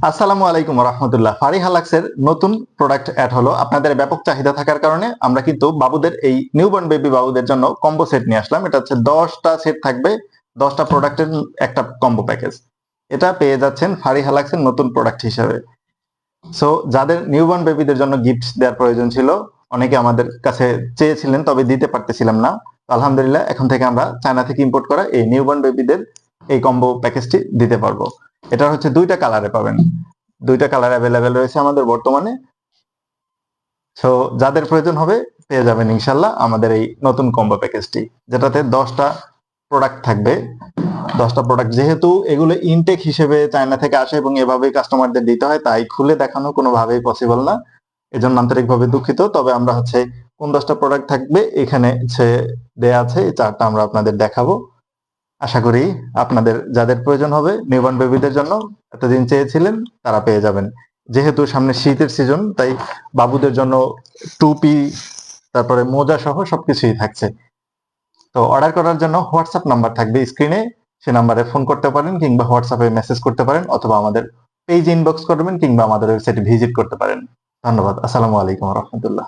আসসালামু আলাইকুম রহমতুল্লাহ। ফারি হালাক্সের নতুন প্রোডাক্ট অ্যাড হলো। আপনাদের ব্যাপক চাহিদা থাকার কারণে আমরা কিন্তু বাবুদের এই নিউবর্ন বেবি বাবুদের জন্য কম্বো সেট নিয়ে আসলাম। এটা হচ্ছে 10টা সেট থাকবে, 10টা প্রোডাক্টের একটা কম্বো প্যাকেজ। এটা পেয়ে যাচ্ছেন ফারি হালাক্সের নতুন প্রোডাক্ট হিসেবে। সো যাদের নিউবর্ন বেবিদের জন্য গিফট দেওয়ার প্রয়োজন ছিল, অনেকে আমাদের কাছে চেয়েছিলেন তবে দিতে পারতেছিলাম না। আলহামদুলিল্লাহ এখন থেকে আমরা চায়না থেকে ইম্পোর্ট করা এই নিউবর্ন বেবিদের এই কম্বো প্যাকেজটি দিতে পারবো। এটা হচ্ছে 2টা কালারে পাবেন, 2টা কালার অ্যাভেলেবেল রয়েছে আমাদের বর্তমানে। সো যাদের প্রয়োজন হবে পেয়ে যাবেন ইনশাল্লাহ আমাদের এই নতুন কম্বো প্যাকেজটি, যেটাতে 10টা প্রোডাক্ট থাকবে। 10টা প্রোডাক্ট, যেহেতু এগুলো ইনটেক হিসেবে চায়না থেকে আসে এবং এভাবেই কাস্টমারদের দিতে হয়, তাই খুলে দেখানো কোনোভাবেই পসিবল না। এজন্য আন্তরিকভাবে দুঃখিত। তবে আমরা হচ্ছে কোন 10টা প্রোডাক্ট থাকবে এখানে হচ্ছে দেয়া আছে, এই চার্টটা আমরা আপনাদের দেখাবো। আশা করি আপনাদের যাদের প্রয়োজন হবে নিউবর্ন বেবিদের জন্য, এতদিন চেয়েছিলেন, তারা পেয়ে যাবেন। যেহেতু সামনে শীতের সিজন, তাই বাবুদের জন্য টুপি, তারপরে মোজা সহ সবকিছুই থাকছে। তো অর্ডার করার জন্য হোয়াটসঅ্যাপ নাম্বার থাকবে স্ক্রিনে, সে নাম্বারে ফোন করতে পারেন কিংবা হোয়াটসঅ্যাপে মেসেজ করতে পারেন, অথবা আমাদের পেজ ইনবক্স করবেন কিংবা আমাদের ওয়েবসাইটে ভিজিট করতে পারেন। ধন্যবাদ। আসসালামু আলাইকুম রহমতুল্লাহ।